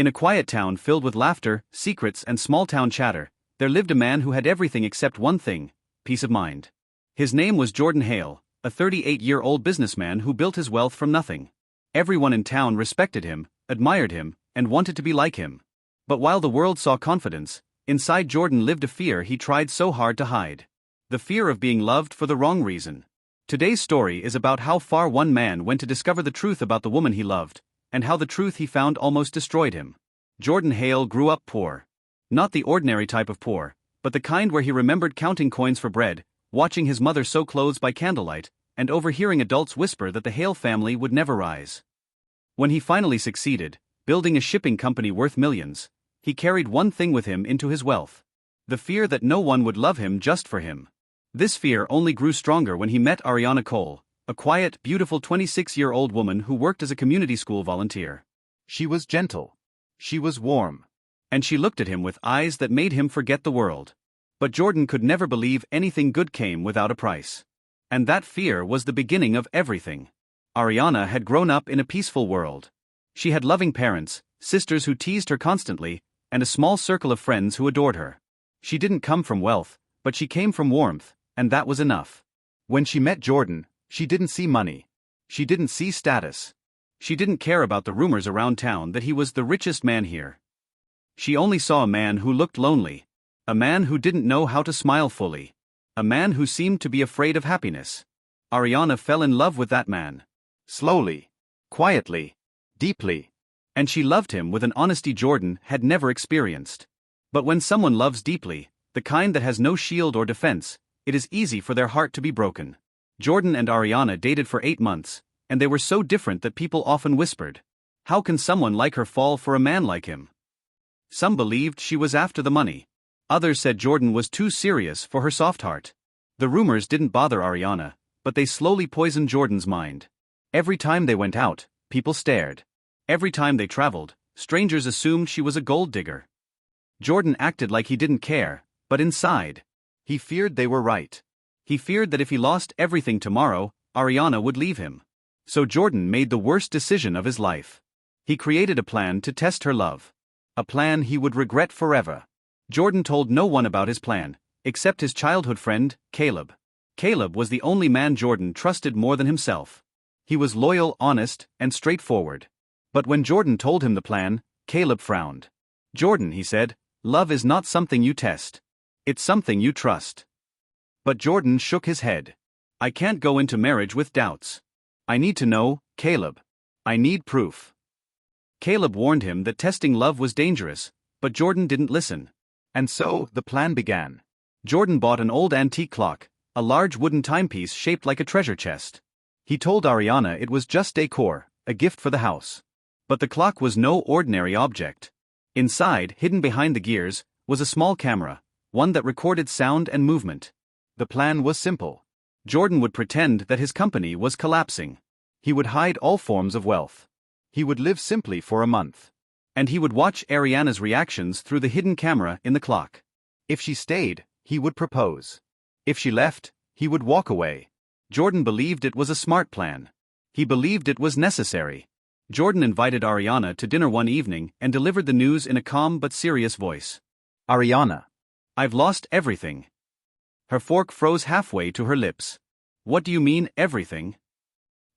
In a quiet town filled with laughter, secrets, and small-town chatter, there lived a man who had everything except one thing: peace of mind. His name was Jordan Hale, a 38-year-old businessman who built his wealth from nothing. Everyone in town respected him, admired him, and wanted to be like him. But while the world saw confidence, inside Jordan lived a fear he tried so hard to hide. The fear of being loved for the wrong reason. Today's story is about how far one man went to discover the truth about the woman he loved, and how the truth he found almost destroyed him. Jordan Hale grew up poor. Not the ordinary type of poor, but the kind where he remembered counting coins for bread, watching his mother sew clothes by candlelight, and overhearing adults whisper that the Hale family would never rise. When he finally succeeded, building a shipping company worth millions, he carried one thing with him into his wealth: the fear that no one would love him just for him. This fear only grew stronger when he met Ariana Cole, a quiet, beautiful 26-year-old woman who worked as a community school volunteer. She was gentle. She was warm. And she looked at him with eyes that made him forget the world. But Jordan could never believe anything good came without a price. And that fear was the beginning of everything. Ariana had grown up in a peaceful world. She had loving parents, sisters who teased her constantly, and a small circle of friends who adored her. She didn't come from wealth, but she came from warmth, and that was enough. When she met Jordan, she didn't see money. She didn't see status. She didn't care about the rumors around town that he was the richest man here. She only saw a man who looked lonely. A man who didn't know how to smile fully. A man who seemed to be afraid of happiness. Ariana fell in love with that man. Slowly. Quietly. Deeply. And she loved him with an honesty Jordan had never experienced. But when someone loves deeply, the kind that has no shield or defense, it is easy for their heart to be broken. Jordan and Ariana dated for 8 months, and they were so different that people often whispered, "How can someone like her fall for a man like him?" Some believed she was after the money. Others said Jordan was too serious for her soft heart. The rumors didn't bother Ariana, but they slowly poisoned Jordan's mind. Every time they went out, people stared. Every time they traveled, strangers assumed she was a gold digger. Jordan acted like he didn't care, but inside, he feared they were right. He feared that if he lost everything tomorrow, Ariana would leave him. So Jordan made the worst decision of his life. He created a plan to test her love. A plan he would regret forever. Jordan told no one about his plan, except his childhood friend, Caleb. Caleb was the only man Jordan trusted more than himself. He was loyal, honest, and straightforward. But when Jordan told him the plan, Caleb frowned. "Jordan," he said, "love is not something you test. It's something you trust." But Jordan shook his head. "I can't go into marriage with doubts. I need to know, Caleb. I need proof." Caleb warned him that testing love was dangerous, but Jordan didn't listen. And so, the plan began. Jordan bought an old antique clock, a large wooden timepiece shaped like a treasure chest. He told Ariana it was just decor, a gift for the house. But the clock was no ordinary object. Inside, hidden behind the gears, was a small camera, one that recorded sound and movement. The plan was simple. Jordan would pretend that his company was collapsing. He would hide all forms of wealth. He would live simply for a month. And he would watch Ariana's reactions through the hidden camera in the clock. If she stayed, he would propose. If she left, he would walk away. Jordan believed it was a smart plan. He believed it was necessary. Jordan invited Ariana to dinner one evening and delivered the news in a calm but serious voice. "Ariana, I've lost everything." Her fork froze halfway to her lips. "What do you mean, everything?"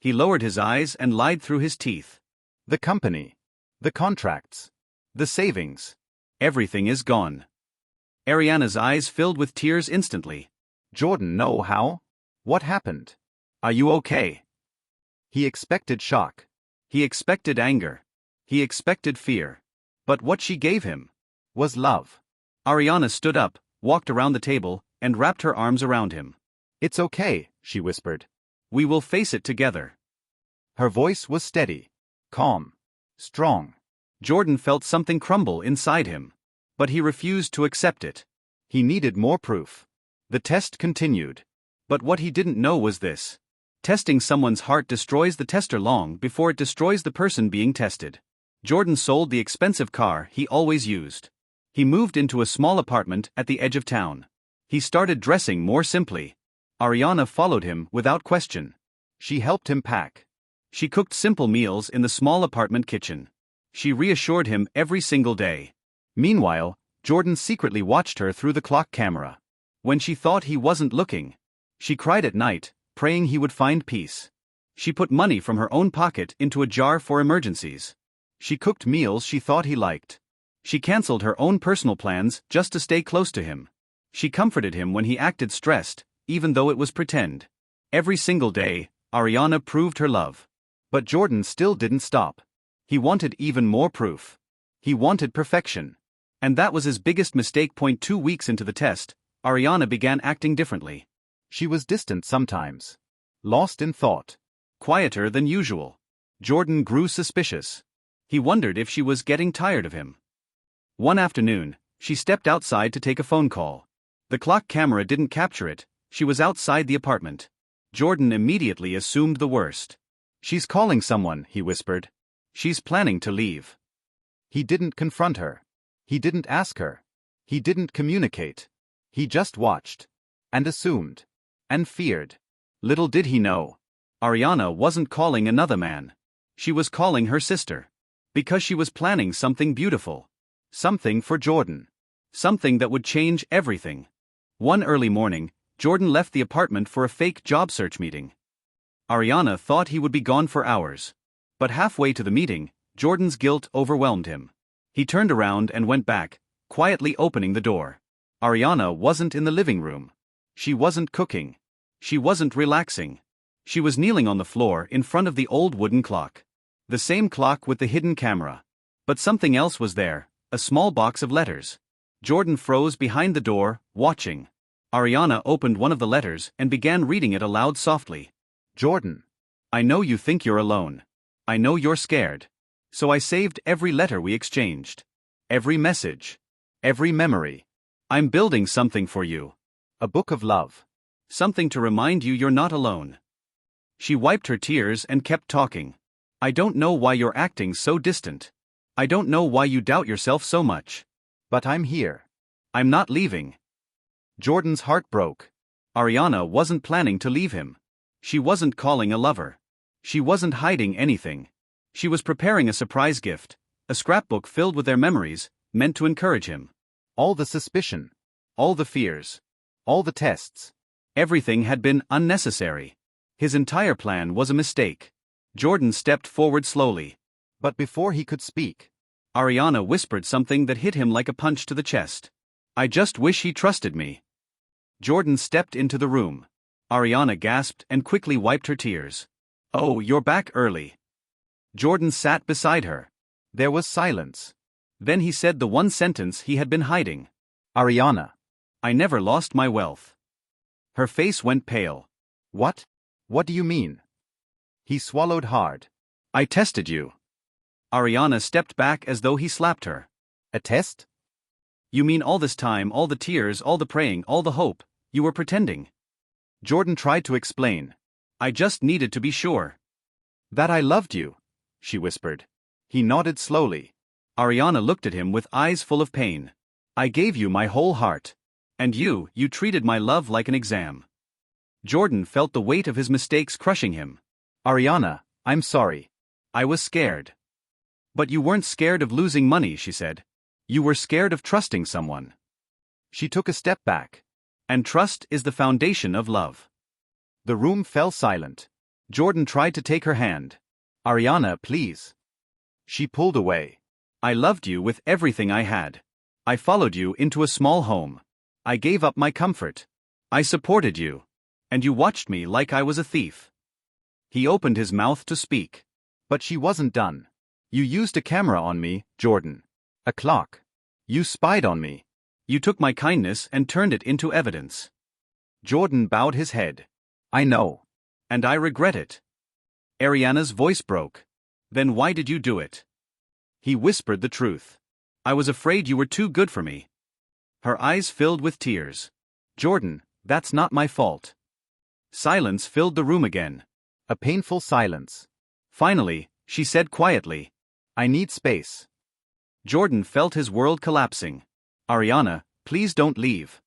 He lowered his eyes and lied through his teeth. "The company. The contracts. The savings. Everything is gone." Ariana's eyes filled with tears instantly. "Jordan, no, how? What happened? "Are you okay?" He expected shock. He expected anger. He expected fear. But what she gave him was love. Ariana stood up, walked around the table, and wrapped her arms around him. "It's okay," she whispered. "We will face it together." Her voice was steady, calm, strong. Jordan felt something crumble inside him. But he refused to accept it. He needed more proof. The test continued. But what he didn't know was this. Testing someone's heart destroys the tester long before it destroys the person being tested. Jordan sold the expensive car he always used. He moved into a small apartment at the edge of town. He started dressing more simply. Ariana followed him without question. She helped him pack. She cooked simple meals in the small apartment kitchen. She reassured him every single day. Meanwhile, Jordan secretly watched her through the clock camera. When she thought he wasn't looking, she cried at night, praying he would find peace. She put money from her own pocket into a jar for emergencies. She cooked meals she thought he liked. She cancelled her own personal plans just to stay close to him. She comforted him when he acted stressed, even though it was pretend. Every single day, Ariana proved her love. But Jordan still didn't stop. He wanted even more proof. He wanted perfection. And that was his biggest mistake. 2 weeks into the test, Ariana began acting differently. She was distant sometimes. Lost in thought. Quieter than usual. Jordan grew suspicious. He wondered if she was getting tired of him. One afternoon, she stepped outside to take a phone call. The clock camera didn't capture it. She was outside the apartment. Jordan immediately assumed the worst. "She's calling someone," he whispered. "She's planning to leave." He didn't confront her. He didn't ask her. He didn't communicate. He just watched. And assumed. And feared. Little did he know, Ariana wasn't calling another man. She was calling her sister. Because she was planning something beautiful. Something for Jordan. Something that would change everything. One early morning, Jordan left the apartment for a fake job search meeting. Ariana thought he would be gone for hours. But halfway to the meeting, Jordan's guilt overwhelmed him. He turned around and went back, quietly opening the door. Ariana wasn't in the living room. She wasn't cooking. She wasn't relaxing. She was kneeling on the floor in front of the old wooden clock. The same clock with the hidden camera. But something else was there, a small box of letters. Jordan froze behind the door, watching. Ariana opened one of the letters and began reading it aloud softly. "Jordan, I know you think you're alone. I know you're scared. So I saved every letter we exchanged. Every message. Every memory. I'm building something for you. A book of love. Something to remind you you're not alone." She wiped her tears and kept talking. "I don't know why you're acting so distant. I don't know why you doubt yourself so much. But I'm here. I'm not leaving." Jordan's heart broke. Ariana wasn't planning to leave him. She wasn't calling a lover. She wasn't hiding anything. She was preparing a surprise gift, a scrapbook filled with their memories, meant to encourage him. All the suspicion. All the fears. All the tests. Everything had been unnecessary. His entire plan was a mistake. Jordan stepped forward slowly. But before he could speak, Ariana whispered something that hit him like a punch to the chest. "I just wish he trusted me." Jordan stepped into the room. Ariana gasped and quickly wiped her tears. "Oh, you're back early." Jordan sat beside her. There was silence. Then he said the one sentence he had been hiding. "Ariana, I never lost my wealth." Her face went pale. What? What do you mean?" He swallowed hard. "I tested you." Ariana stepped back as though he slapped her. "A test?" "You mean all this time, all the tears, all the praying, all the hope, you were pretending?" Jordan tried to explain. "I just needed to be sure." "That I loved you," she whispered. He nodded slowly. Ariana looked at him with eyes full of pain. "I gave you my whole heart. And you treated my love like an exam." Jordan felt the weight of his mistakes crushing him. "Ariana, I'm sorry. "I was scared." "But you weren't scared of losing money," she said. "You were scared of trusting someone." She took a step back. And trust is the foundation of love. The room fell silent. Jordan tried to take her hand. "Ariana, please." She pulled away. "I loved you with everything I had. I followed you into a small home. I gave up my comfort. I supported you. And you watched me like I was a thief." He opened his mouth to speak. But she wasn't done. "You used a camera on me, Jordan. A clock. You spied on me. You took my kindness and turned it into evidence." Jordan bowed his head. "I know. And I regret it." Ariana's voice broke. "Then why did you do it?" He whispered the truth. "I was afraid you were too good for me." Her eyes filled with tears. "Jordan, that's not my fault." Silence filled the room again. A painful silence. Finally, she said quietly, "I need space." Jordan felt his world collapsing. "Ariana, please don't leave."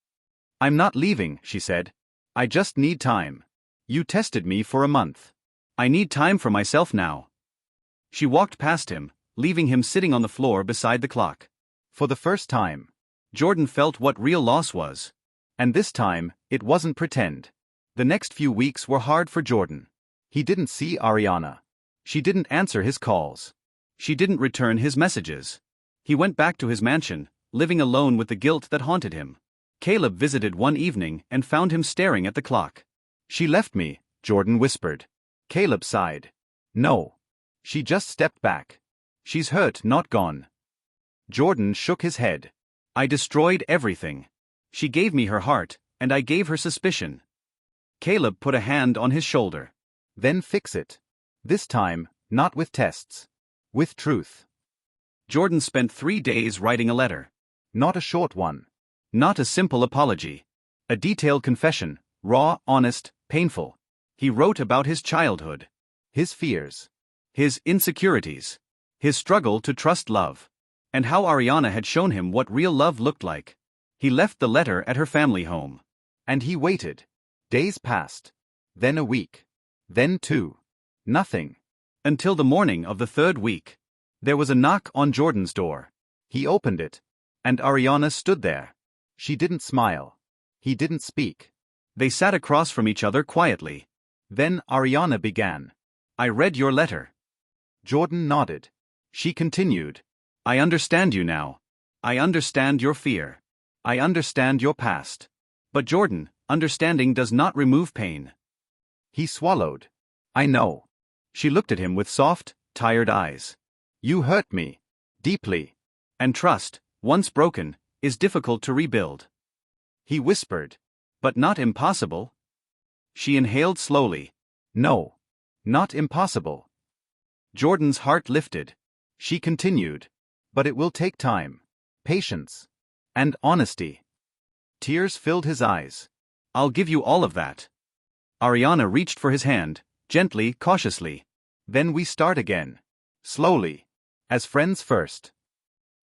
"I'm not leaving," she said. "I just need time. You tested me for a month. I need time for myself now." She walked past him, leaving him sitting on the floor beside the clock. For the first time, Jordan felt what real loss was. and this time, it wasn't pretend. The next few weeks were hard for Jordan. He didn't see Ariana. She didn't answer his calls. She didn't return his messages. He went back to his mansion, living alone with the guilt that haunted him. Caleb visited one evening and found him staring at the clock. She left me, Jordan whispered. Caleb sighed. No. She just stepped back. She's hurt, not gone. Jordan shook his head. I destroyed everything. She gave me her heart, and I gave her suspicion. Caleb put a hand on his shoulder. Then fix it. This time, not with tests. With truth. Jordan spent 3 days writing a letter. Not a short one. Not a simple apology. A detailed confession, raw, honest, painful. He wrote about his childhood. His fears. His insecurities. His struggle to trust love. And how Ariana had shown him what real love looked like. He left the letter at her family home. And he waited. Days passed. Then a week. Then 2. Nothing. Until the morning of the 3rd week. There was a knock on Jordan's door. He opened it. And Ariana stood there. She didn't smile. He didn't speak. They sat across from each other quietly. Then Ariana began. I read your letter. Jordan nodded. She continued. I understand you now. I understand your fear. I understand your past. But Jordan, understanding does not remove pain. He swallowed. I know. She looked at him with soft, tired eyes. You hurt me. Deeply. And trust, once broken, is difficult to rebuild. He whispered. But not impossible. She inhaled slowly. No. Not impossible. Jordan's heart lifted. She continued. But it will take time. Patience. And honesty. Tears filled his eyes. I'll give you all of that. Ariana reached for his hand, gently, cautiously. Then we start again. Slowly. As friends first.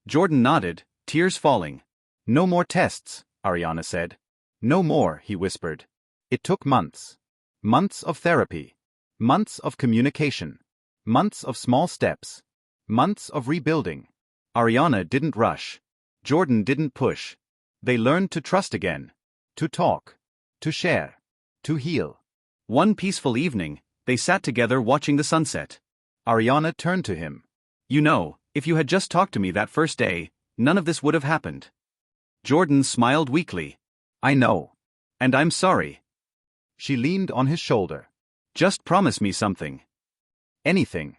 Jordan nodded, tears falling. No more tests, Ariana said. No more, he whispered. It took months. Months of therapy. Months of communication. Months of small steps. Months of rebuilding. Ariana didn't rush. Jordan didn't push. They learned to trust again. To talk. To share. To heal. One peaceful evening, they sat together watching the sunset. Ariana turned to him. You know, if you had just talked to me that first day, none of this would have happened. Jordan smiled weakly. I know. And I'm sorry. She leaned on his shoulder. Just promise me something. Anything.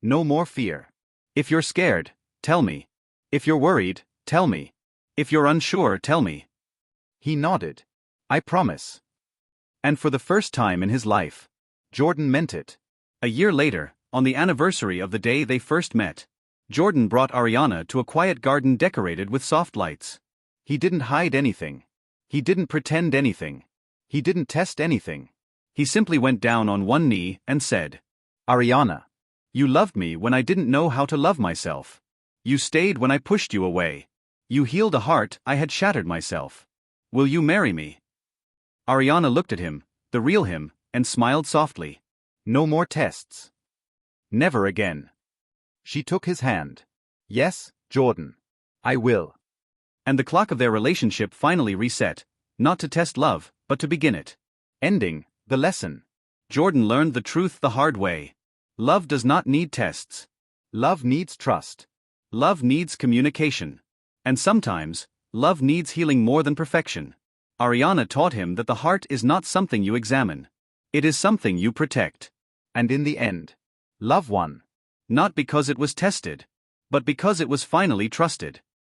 No more fear. If you're scared, tell me. If you're worried, tell me. If you're unsure, tell me. He nodded. I promise. And for the first time in his life, Jordan meant it. A year later, on the anniversary of the day they first met, Jordan brought Ariana to a quiet garden decorated with soft lights. He didn't hide anything. He didn't pretend anything. He didn't test anything. He simply went down on one knee and said, Ariana, you loved me when I didn't know how to love myself. You stayed when I pushed you away. You healed a heart I had shattered myself. Will you marry me? Ariana looked at him, the real him, and smiled softly. No more tests. Never again. She took his hand. Yes, Jordan. I will. And the clock of their relationship finally reset, not to test love, but to begin it. Ending the lesson. Jordan learned the truth the hard way. Love does not need tests. Love needs trust. Love needs communication. And sometimes, love needs healing more than perfection. Ariana taught him that the heart is not something you examine. It is something you protect. And in the end, love won. Not because it was tested, but because it was finally trusted.